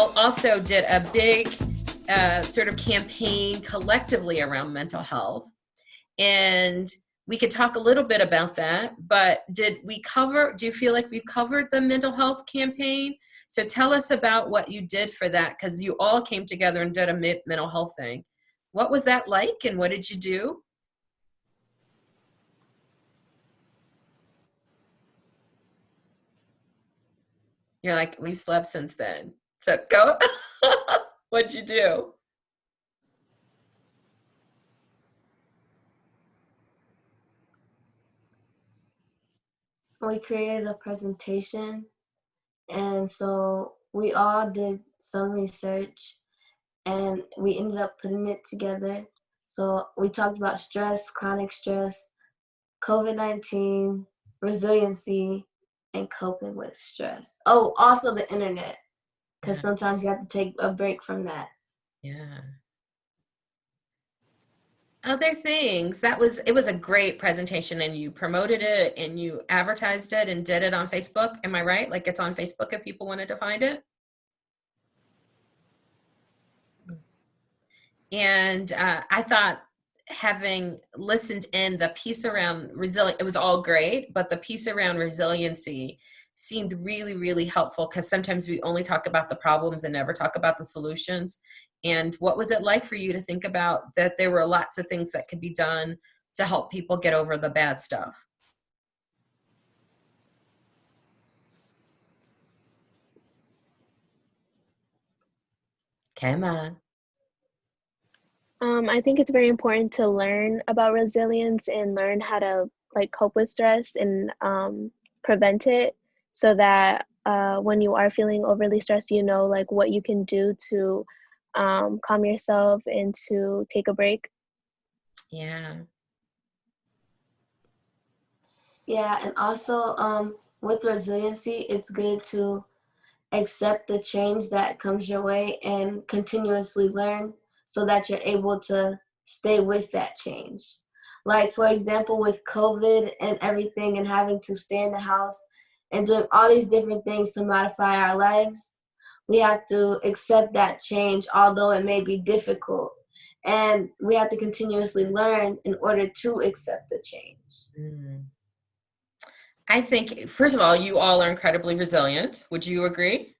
all also did a big sort of campaign collectively around mental health. And we could talk a little bit about that, but do you feel like we've covered the mental health campaign? So tell us about what you did for that, because you all came together and did a mental health thing. What was that like, and what did you do? You're like, we've slept since then. So go. What'd you do? We created a presentation, and so we all did some research and we ended up putting it together. So we talked about stress, chronic stress, COVID-19, resiliency, and coping with stress. Oh, also the internet, because Yeah. sometimes you have to take a break from that. Yeah. Other things. It was a great presentation, and you promoted it and you advertised it and did it on Facebook. Am I right? Like, it's on Facebook if people wanted to find it. And I thought, having listened in, the piece around resilience, it was all great, but the piece around resiliency seemed really, really helpful, because sometimes we only talk about the problems and never talk about the solutions. And what was it like for you to think about that there were lots of things that could be done to help people get over the bad stuff? Come on. I think it's very important to learn about resilience and learn how to like cope with stress and prevent it, so that when you are feeling overly stressed, you know like what you can do to calm yourself and to take a break. Yeah. Yeah, and also with resiliency, it's good to accept the change that comes your way and continuously learn so that you're able to stay with that change. Like, for example, with COVID and everything and having to stay in the house and doing all these different things to modify our lives, we have to accept that change, although it may be difficult. And we have to continuously learn in order to accept the change. Mm. I think, first of all, you all are incredibly resilient. Would you agree?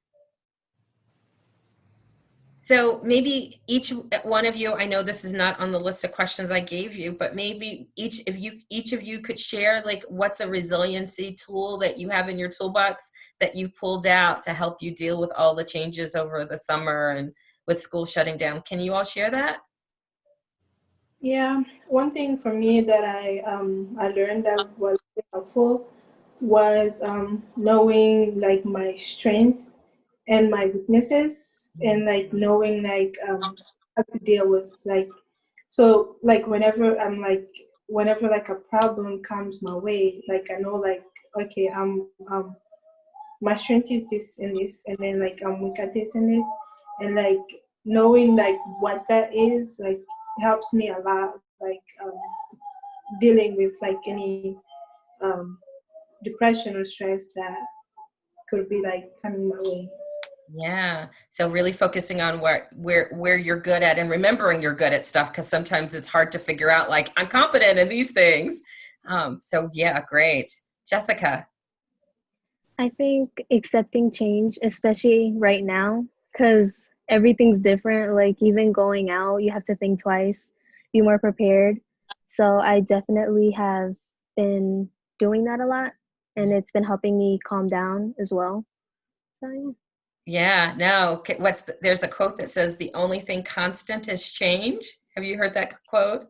So maybe each one of you, I know this is not on the list of questions I gave you, but maybe each of you could share, like, what's a resiliency tool that you have in your toolbox that you pulled out to help you deal with all the changes over the summer and with school shutting down. Can you all share that? Yeah, one thing for me that I learned that was helpful was knowing like my strength and my weaknesses, and like knowing like how to deal with like, so like whenever like a problem comes my way, like I know like, okay, my strength is this and this, and then like I'm weak at this and this, and like knowing like what that is like helps me a lot, like dealing with like any um, depression or stress that could be like coming my way. Yeah. So really focusing on where you're good at, and remembering you're good at stuff, because sometimes it's hard to figure out, like, I'm competent in these things. So yeah, great. Jessica. I think accepting change, especially right now, because everything's different. Like even going out, you have to think twice, be more prepared. So I definitely have been doing that a lot, and it's been helping me calm down as well. So yeah. Yeah, no. There's a quote that says the only thing constant is change. Have you heard that quote?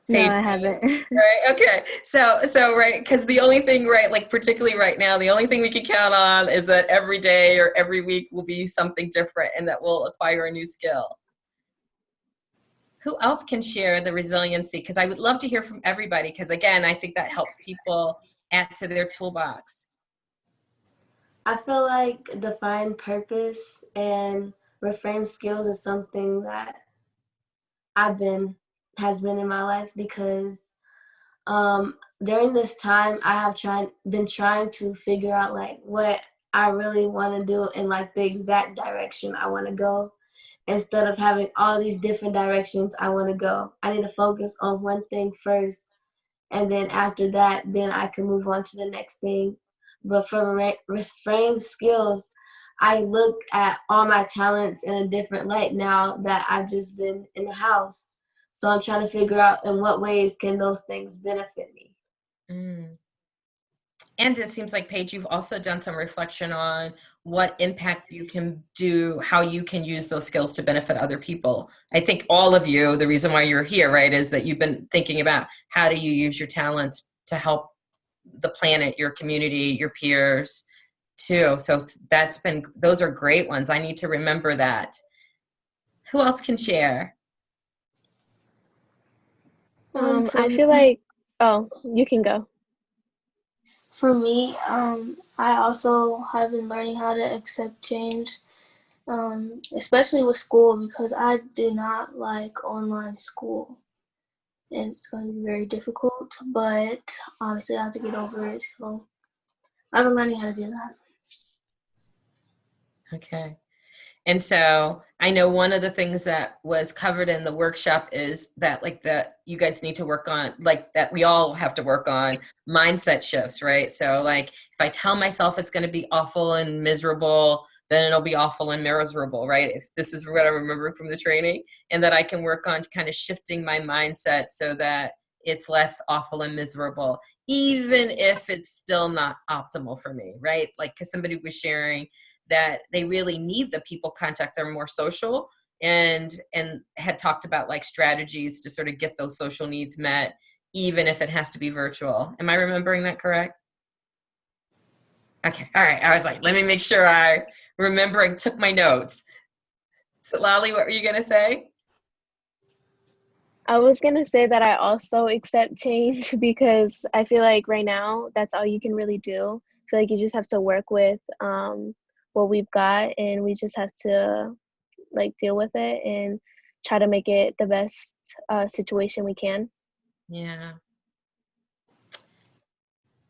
No, Sage I Groves. haven't. Right. Okay. So right, because the only thing, right, like particularly right now, the only thing we can count on is that every day or every week will be something different, and that we'll acquire a new skill. Who else can share the resiliency? Because I would love to hear from everybody, because again, I think that helps people add to their toolbox. I feel like define purpose and reframe skills is something that I've been has been in my life because during this time I have been trying to figure out like what I really want to do and like the exact direction I want to go. Instead of having all these different directions I want to go, I need to focus on one thing first, and then after that, then I can move on to the next thing. But for frame skills, I look at all my talents in a different light now that I've just been in the house. So I'm trying to figure out in what ways can those things benefit me. Mm. And it seems like, Paige, you've also done some reflection on what impact you can do, how you can use those skills to benefit other people. I think all of you, the reason why you're here, right, is that you've been thinking about how do you use your talents to help the planet, your community, your peers too. So those are great ones. I need to remember that. Who else can share? For I feel me, like, oh, you can go. I also have been learning how to accept change, especially with school, because I did not like online school. And it's going to be very difficult, but obviously I have to get over it. So I've been learning how to do that. Okay. And so I know one of the things that was covered in the workshop is that you guys need to work on, like that we all have to work on mindset shifts, right? So like if I tell myself it's going to be awful and miserable, then it'll be awful and miserable, right? If this is what I remember from the training, and that I can work on kind of shifting my mindset so that it's less awful and miserable, even if it's still not optimal for me, right? Like, because somebody was sharing that they really need the people contact. They're more social, and had talked about like strategies to sort of get those social needs met, even if it has to be virtual. Am I remembering that correct? Okay. All right. I was like, let me make sure I remember and took my notes. So Lolly, what were you going to say? I was gonna say that I also accept change because I feel like right now that's all you can really do. I feel like you just have to work with what we've got, and we just have to like deal with it and try to make it the best situation we can. Yeah.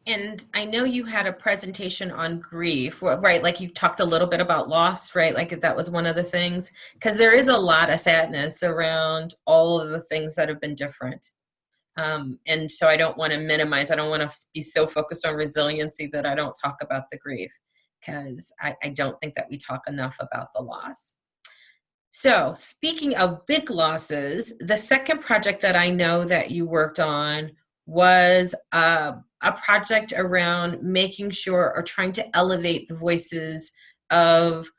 And I know you had a presentation on grief, right? Like you talked a little bit about loss, right? Like that was one of the things, because there is a lot of sadness around all of the things that have been different. And so I don't want to minimize, I don't want to be so focused on resiliency that I don't talk about the grief, because I don't think that we talk enough about the loss. So speaking of big losses, the second project that I know that you worked on was a project around making sure or trying to elevate the voices of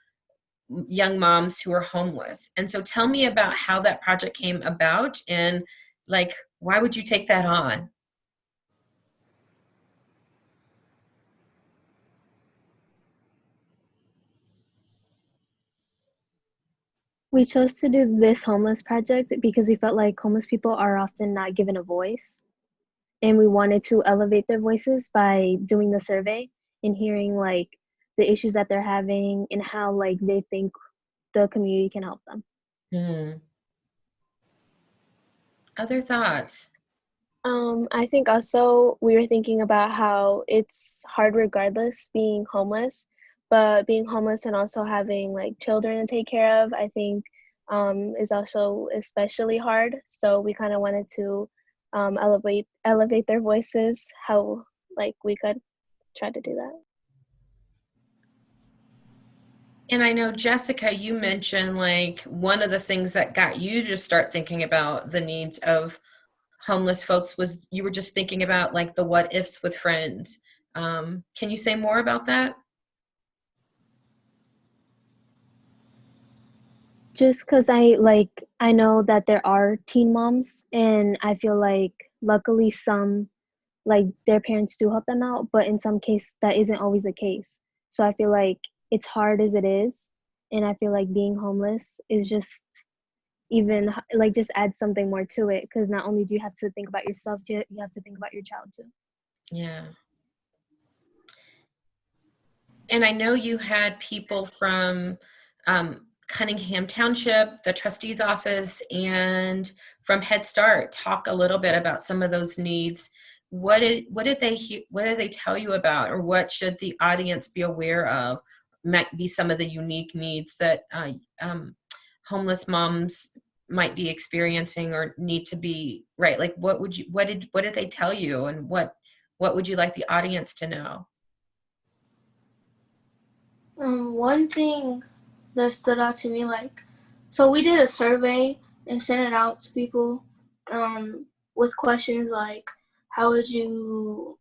young moms who are homeless. And so tell me about how that project came about, and like, why would you take that on? We chose to do this homeless project because we felt like homeless people are often not given a voice, and we wanted to elevate their voices by doing the survey and hearing like the issues that they're having and how like they think the community can help them. Other thoughts? I think also we were thinking about how it's hard regardless being homeless, but being homeless and also having like children to take care of, I think is also especially hard. So we kind of wanted to elevate their voices, how like we could try to do that. And I know, Jessica, you mentioned like one of the things that got you to start thinking about the needs of homeless folks was you were just thinking about like the what ifs with friends. Can you say more about that? Just because I know that there are teen moms, and I feel like luckily some like their parents do help them out, but in some case that isn't always the case. So I feel like it's hard as it is, and I feel like being homeless is just even like just adds something more to it, because not only do you have to think about yourself, you have to think about your child too. Yeah. And I know you had people from Cunningham Township, the trustee's office, and from Head Start talk a little bit about some of those needs what did they tell you about, or what should the audience be aware of? Might be some of the unique needs that homeless moms might be experiencing or need to be, right? Like, what did they tell you, and what would you like the audience to know? One thing that stood out to me, like, so we did a survey and sent it out to people, with questions like, how would you,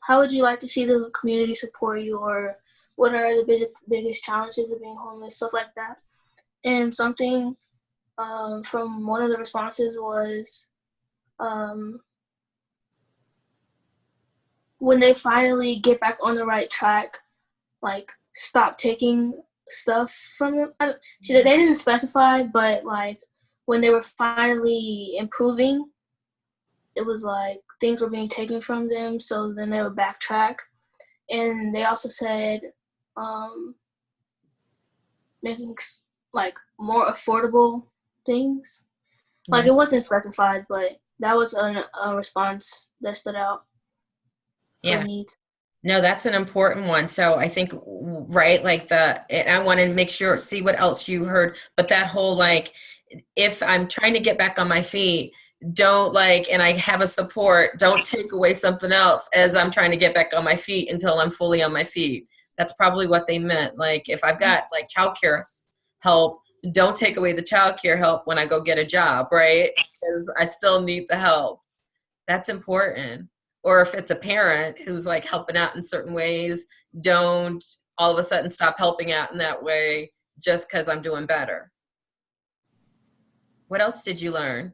how would you like to see the community support you, or what are the biggest challenges of being homeless, stuff like that. And something from one of the responses was, when they finally get back on the right track, like, stop taking stuff from them. They didn't specify, but like when they were finally improving, it was like things were being taken from them, so then they would backtrack. And they also said, making like more affordable things. Like, Yeah. it wasn't specified, but that was a response that stood out for Yeah. needs. No, that's an important one. So I think, right, like I want to make sure, see what else you heard, but that whole, like, if I'm trying to get back on my feet, don't, like, and I have a support, don't take away something else as I'm trying to get back on my feet until I'm fully on my feet. That's probably what they meant. Like, if I've got like childcare help, don't take away the childcare help when I go get a job, right? Because I still need the help. That's important. Or if it's a parent who's like helping out in certain ways, don't all of a sudden stop helping out in that way just because I'm doing better. What else did you learn?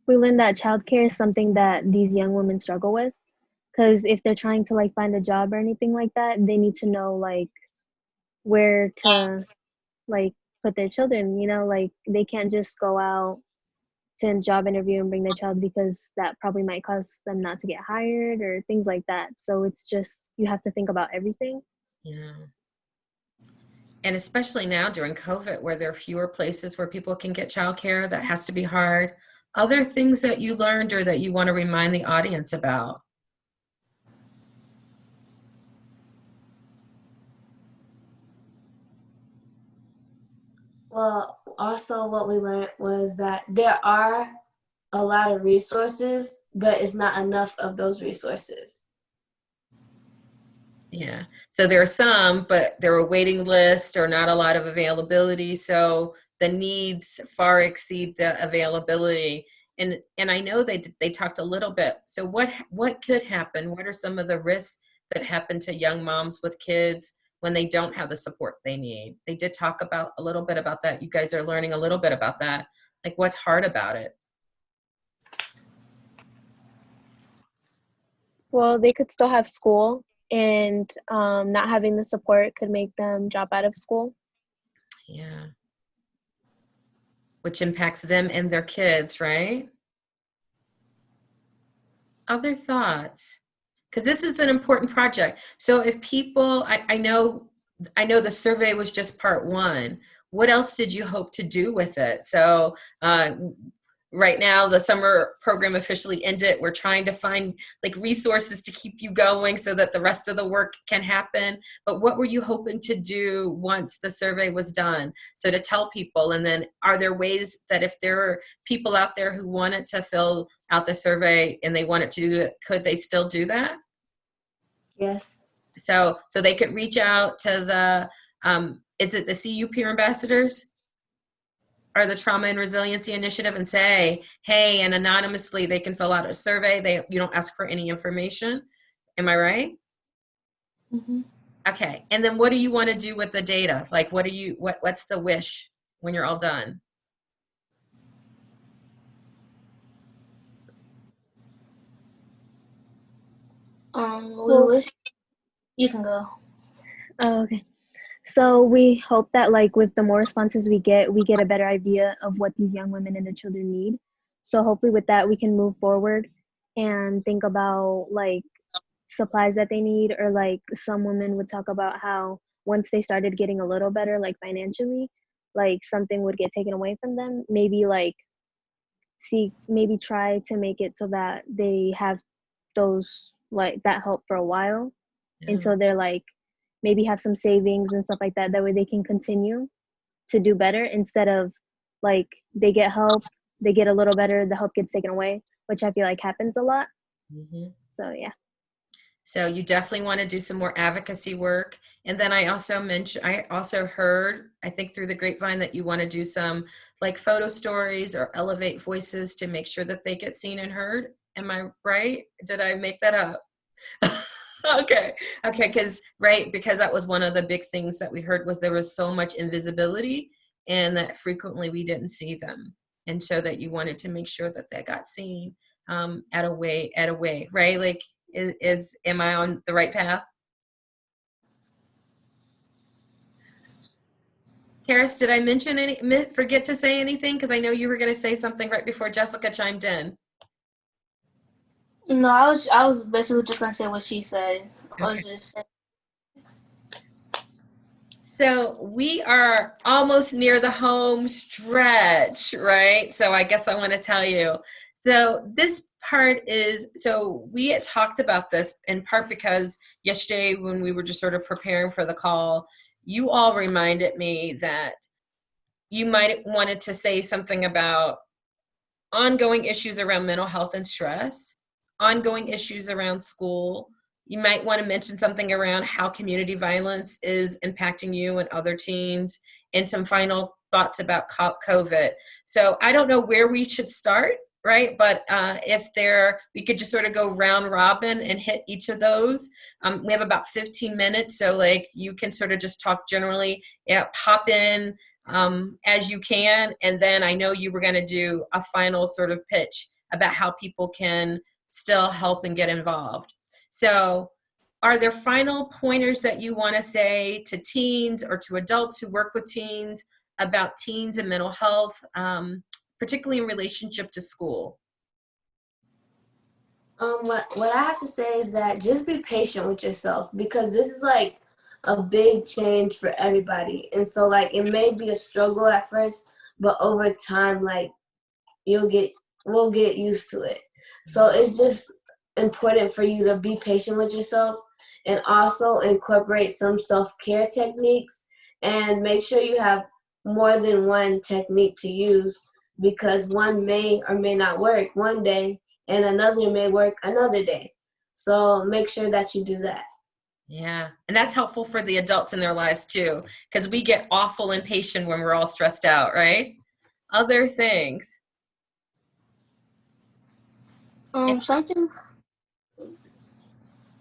We learned that childcare is something that these young women struggle with, because if they're trying to like find a job or anything like that, they need to know like where to like put their children, like they can't just go out to a job interview and bring their child, because that probably might cause them not to get hired or things like that. So it's just, you have to think about everything. Yeah. And especially now during COVID, where there are fewer places where people can get childcare, that has to be hard. Other things that you learned or that you want to remind the audience about? Well, also what we learned was that there are a lot of resources, but it's not enough of those resources. Yeah. So there are some, but there are a waiting list or not a lot of availability. So the needs far exceed the availability. And I know they talked a little bit. So what could happen? What are some of the risks that happen to young moms with kids when they don't have the support they need? They did talk about a little bit about that. You guys are learning a little bit about that. Like, what's hard about it? Well, they could still have school, and not having the support could make them drop out of school. Yeah. Which impacts them and their kids, right? Other thoughts? Because this is an important project. So if people, I know the survey was just part one. What else did you hope to do with it? So right now the summer program officially ended. We're trying to find like resources to keep you going so that the rest of the work can happen. But what were you hoping to do once the survey was done? So to tell people, and then are there ways that if there are people out there who wanted to fill out the survey and they wanted to do it, could they still do that? Yes. So they could reach out to the, is it the CU Peer Ambassadors or the Trauma and Resiliency Initiative, and say, hey, and anonymously they can fill out a survey. You don't ask for any information. Am I right? Mm-hmm. Okay. And then what do you want to do with the data? Like, what's the wish when you're all done? We wish you can go. Oh, okay. So we hope that like with the more responses we get a better idea of what these young women and their children need. So hopefully with that we can move forward and think about like supplies that they need, or like some women would talk about how once they started getting a little better like financially, like something would get taken away from them, maybe like maybe try to make it so that they have those like that help for a while Yeah. until they're like maybe have some savings and stuff like that. That way they can continue to do better instead of like they get help, they get a little better, the help gets taken away, which I feel like happens a lot. Mhm. So yeah. So you definitely want to do some more advocacy work. And then I also heard, I think through the grapevine, that you want to do some like photo stories or elevate voices to make sure that they get seen and heard. Am I right? Did I make that up? Okay. Okay. Because that was one of the big things that we heard was there was so much invisibility and that frequently we didn't see them. And so that you wanted to make sure that they got seen at a way, right? Like, am I on the right path? Karis, did I forget to say anything? Because I know you were going to say something right before Jessica chimed in. No, I was basically just gonna say what she said. I was Okay. just saying. So we are almost near the home stretch, right? So I guess I want to tell you. So this part is, so we had talked about this in part because yesterday when we were just sort of preparing for the call, you all reminded me that you might wanted to say something about ongoing issues around mental health and stress, ongoing issues around school. You might want to mention something around how community violence is impacting you and other teens, and some final thoughts about COVID. So I don't know where we should start, right? But we could just sort of go round robin and hit each of those. We have about 15 minutes, so like you can sort of just talk generally, yeah, pop in as you can. And then I know you were going to do a final sort of pitch about how people can still help and get involved. So are there final pointers that you want to say to teens or to adults who work with teens about teens and mental health, particularly in relationship to school? What I have to say is that just be patient with yourself, because this is like a big change for everybody. And so like it may be a struggle at first, but over time, like we'll get used to it. So it's just important for you to be patient with yourself and also incorporate some self-care techniques, and make sure you have more than one technique to use, because one may or may not work one day and another may work another day. So make sure that you do that. Yeah. And that's helpful for the adults in their lives too, because we get awful impatient when we're all stressed out, right? Other things.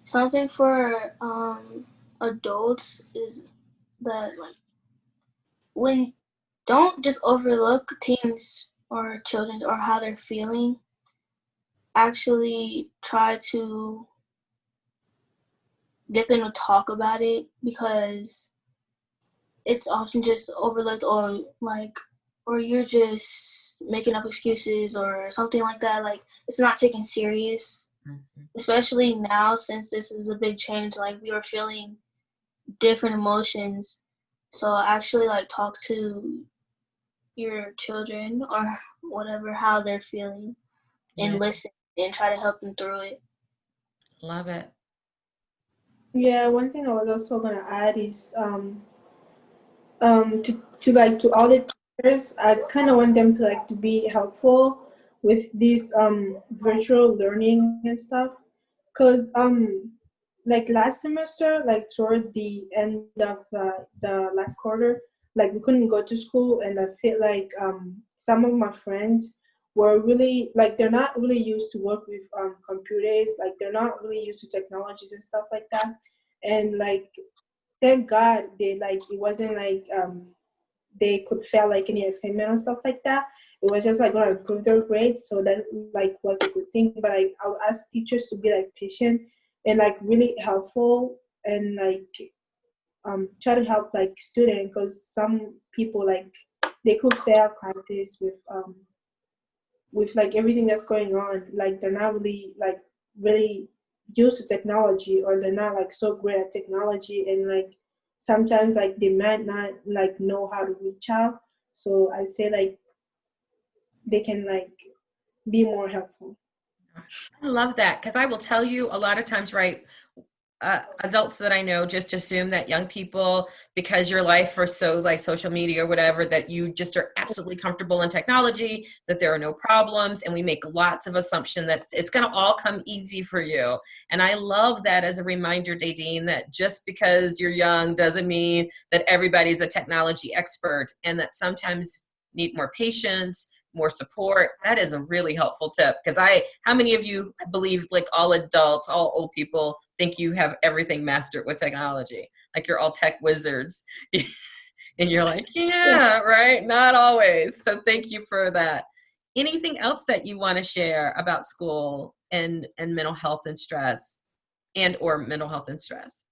Something for adults is that like when don't just overlook teens or children or how they're feeling. Actually try to get them to talk about it, because it's often just overlooked, or like, or you're just making up excuses or something like that. Like it's not taken serious, especially now since this is a big change. Like we are feeling different emotions, so actually like talk to your children or whatever how they're feeling, and Yeah. listen and try to help them through it. Love it. Yeah, one thing I was also gonna add is to all the teachers, I kind of want them to like to be helpful with this virtual learning and stuff, because like last semester, like toward the end of the last quarter, like we couldn't go to school, and I feel like some of my friends were really like they're not really used to work with computers, like they're not really used to technologies and stuff like that, and like thank God they like it wasn't like they could fail like any assignment and stuff like that. It was just like gonna improve their grades, so that like was a good thing. But like I would ask teachers to be like patient and like really helpful, and like try to help like students, because some people like they could fail classes with like everything that's going on. Like they're not really used to technology, or they're not like so great at technology, and like sometimes like they might not like know how to reach out. So I say like they can like be more helpful. I love that, because I will tell you a lot of times, right? Adults that I know just assume that young people, because your life or so like social media or whatever, that you just are absolutely comfortable in technology, that there are no problems, and we make lots of assumption that it's going to all come easy for you. And I love that as a reminder, Dadine, that just because you're young doesn't mean that everybody's a technology expert, and that sometimes need more patience, more support. That is a really helpful tip, because how many of you believe like all adults, all old people think you have everything mastered with technology, like you're all tech wizards? And you're like, yeah, right, not always. So thank you for that. Anything else that you want to share about school and mental health and stress, and or mental health and stress?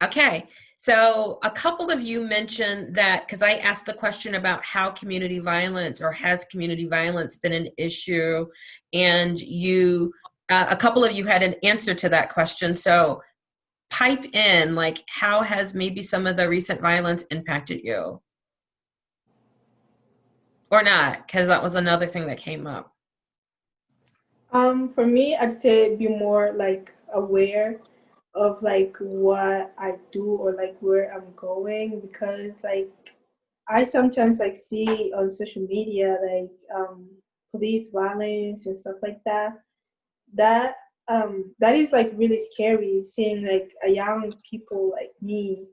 Okay, so a couple of you mentioned that, because I asked the question about how community violence, or has community violence been an issue, and a couple of you had an answer to that question. So pipe in, like, how has maybe some of the recent violence impacted you? Or not, because that was another thing that came up. For me, I'd say be more like aware of like what I do or like where I'm going, because like I sometimes like see on social media like police violence and stuff like that. That that is like really scary, seeing like a young people like me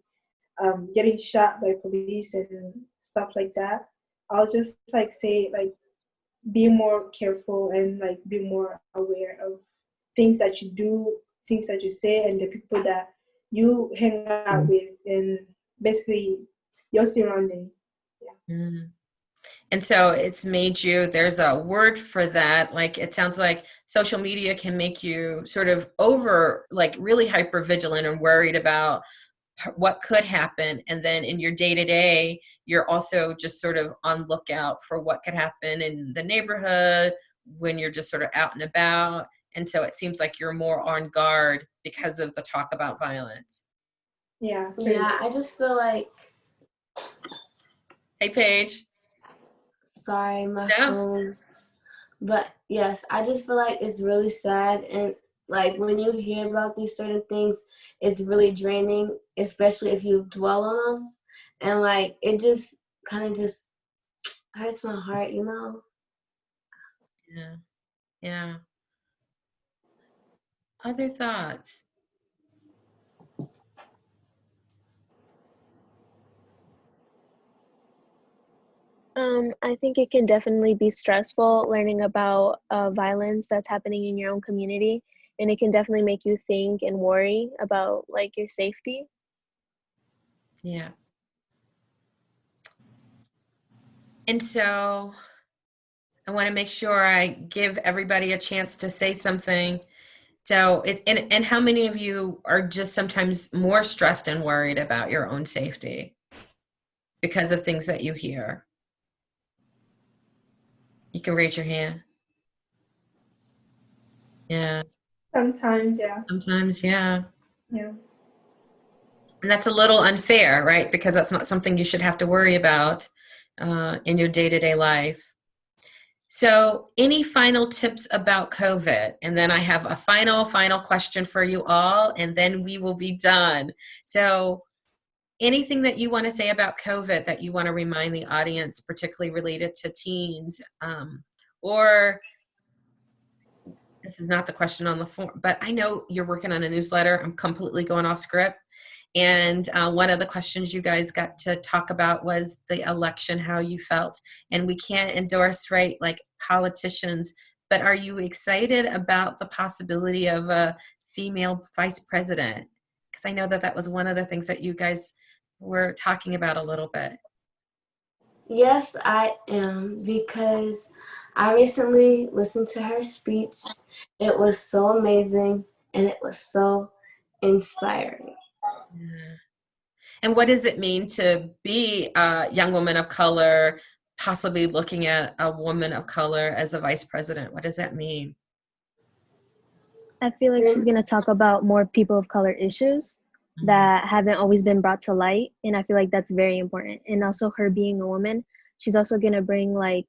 getting shot by police and stuff like that. I'll just like say like be more careful and like be more aware of things that you do, things that you say, and the people that you hang out with, and basically your surrounding. Yeah. Mm. And so it's made you, there's a word for that. Like, it sounds like social media can make you sort of like really hyper vigilant and worried about what could happen. And then in your day to day, you're also just sort of on lookout for what could happen in the neighborhood when you're just sort of out and about. And so it seems like you're more on guard because of the talk about violence. Yeah. Yeah, I just feel like, Hey, Paige. sorry, my No. phone. But yes, I just feel like it's really sad, and like when you hear about these certain things, it's really draining, especially if you dwell on them. And like it just kind of just hurts my heart, you know? Yeah. Yeah. Other thoughts? I think it can definitely be stressful learning about violence that's happening in your own community, and it can definitely make you think and worry about like your safety. Yeah. And so I want to make sure I give everybody a chance to say something. So, and how many of you are just sometimes more stressed and worried about your own safety because of things that you hear? You can raise your hand. Yeah, Sometimes, yeah. sometimes, yeah. Yeah. And that's a little unfair, right? Because that's not something you should have to worry about in your day-to-day life. So, any final tips about COVID? And then I have a final question for you all, and then we will be done. So, anything that you want to say about COVID that you want to remind the audience, particularly related to teens, or this is not the question on the form, but I know you're working on a newsletter. I'm completely going off script. And one of the questions you guys got to talk about was the election, how you felt. And we can't endorse, right, like politicians, but are you excited about the possibility of a female vice president? Because I know that that was one of the things that you guys were talking about a little bit. Yes, I am, because I recently listened to her speech. It was so amazing and it was so inspiring. Yeah. And what does it mean to be a young woman of color, possibly looking at a woman of color as a vice president? What does that mean? I feel like she's going to talk about more people of color issues. that haven't always been brought to light, and I feel like that's very important. And also her being a woman, she's also going to bring like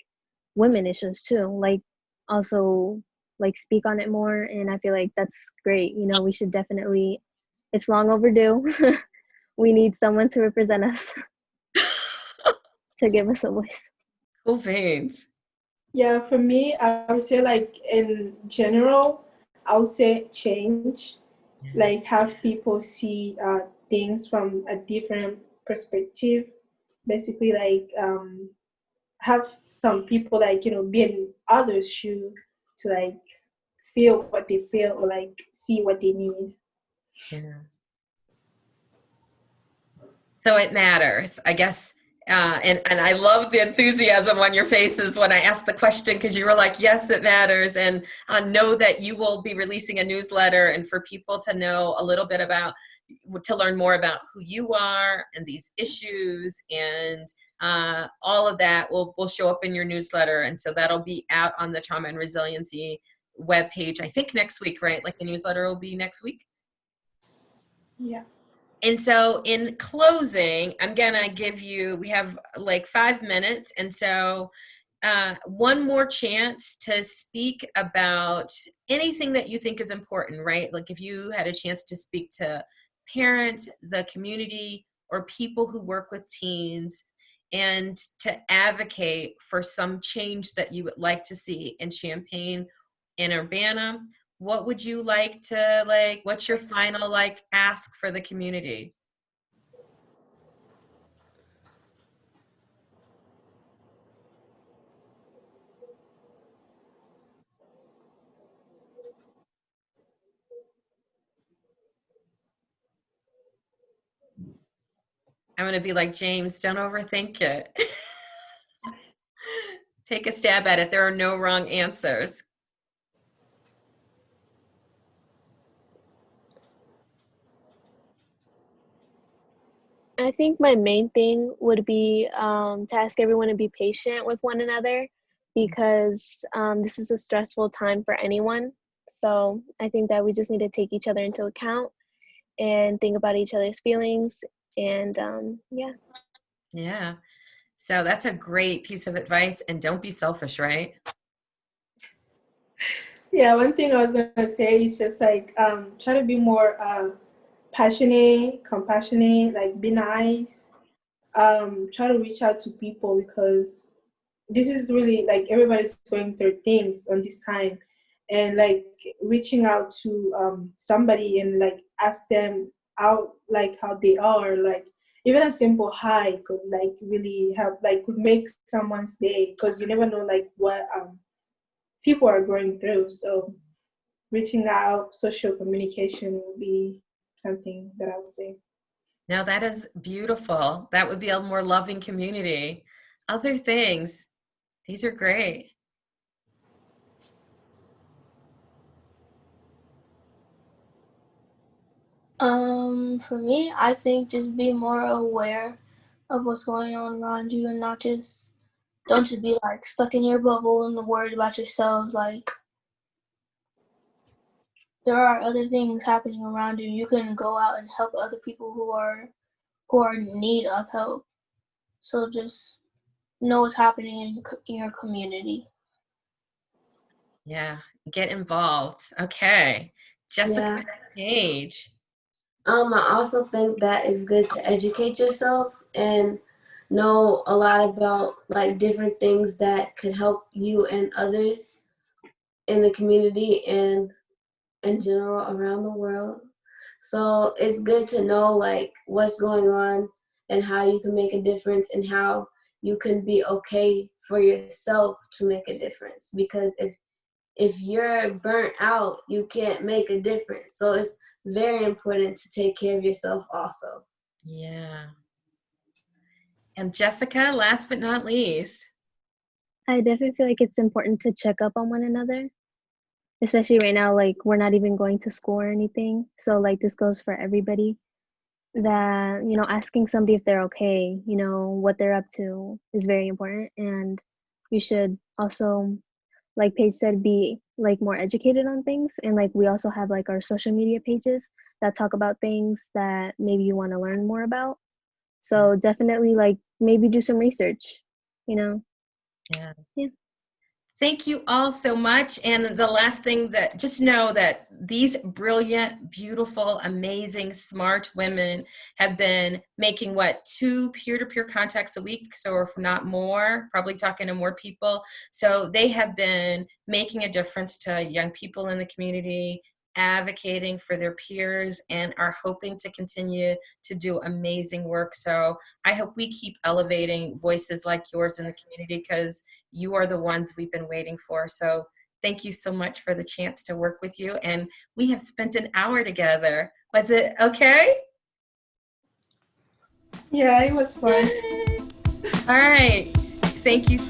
women issues too, like also like speak on it more, and I feel like that's great. You know, we should definitely, it's long overdue. We need someone to represent us, to give us a voice. Cool beans. Yeah, for me, I would say like in general, I would say change, Yeah. like have people see things from a different perspective. Basically, like have some people like be in others' shoe to like feel what they feel or like see what they need. Yeah. So it matters, I guess. And I love the enthusiasm on your faces when I asked the question, because you were like, yes, it matters. And know that you will be releasing a newsletter, and for people to know a little bit about, to learn more about who you are and these issues, and all of that will show up in your newsletter. And so that'll be out on the Trauma and Resiliency webpage, I think next week, right? Like the newsletter will be next week. Yeah. And so in closing, I'm going to give you, we have like 5 minutes. And so one more chance to speak about anything that you think is important, right? Like if you had a chance to speak to parents, the community, or people who work with teens, and to advocate for some change that you would like to see in Champaign and Urbana, what would you like to, like, what's your final like ask for the community? I'm going to be like, James, don't overthink it. Take a stab at it. There are no wrong answers. I think my main thing would be to ask everyone to be patient with one another, because this is a stressful time for anyone. So I think that we just need to take each other into account and think about each other's feelings. And yeah. Yeah. So that's a great piece of advice. And don't be selfish, right? Yeah, one thing I was gonna say is just like try to be more passionate, compassionate, like be nice. Try to reach out to people because this is really like everybody's going through things on this time, and like reaching out to somebody and like ask them out like how they are, like even a simple hi could like really help, like could make someone's day, because you never know like what people are going through. So reaching out, social communication will be something that I would say. Now that is beautiful. That would be a more loving community. Other things, these are great. For me, I think just be more aware of what's going on around you, and not just don't just be like stuck in your bubble and worried about yourself. Like there are other things happening around you. You can go out and help other people who are in need of help. So just know what's happening in your community. Yeah. Get involved. Okay. Jessica Yeah. Page. I also think that it's good to educate yourself and know a lot about like different things that could help you and others in the community and in general around the world. So it's good to know like what's going on and how you can make a difference and how you can be okay for yourself to make a difference. Because if you're burnt out, you can't make a difference. So it's very important to take care of yourself also. Yeah. And Jessica, last but not least. I definitely feel like it's important to check up on one another, especially right now, like we're not even going to school or anything. So like this goes for everybody, that, you know, asking somebody if they're okay, you know, what they're up to is very important. And you should also, like Paige said, be like more educated on things. And like we also have like our social media pages that talk about things that maybe you want to learn more about. So definitely like maybe do some research, you know? Yeah. Yeah. Thank you all so much. And the last thing, that just know that these brilliant, beautiful, amazing, smart women have been making 2 peer-to-peer contacts a week, so if not more, probably talking to more people. So they have been making a difference to young people in the community, advocating for their peers, and are hoping to continue to do amazing work. So I hope we keep elevating voices like yours in the community, because you are the ones we've been waiting for. So thank you so much for the chance to work with you. And we have spent an hour together. Was it okay? Yeah, it was fun. All right. Thank you.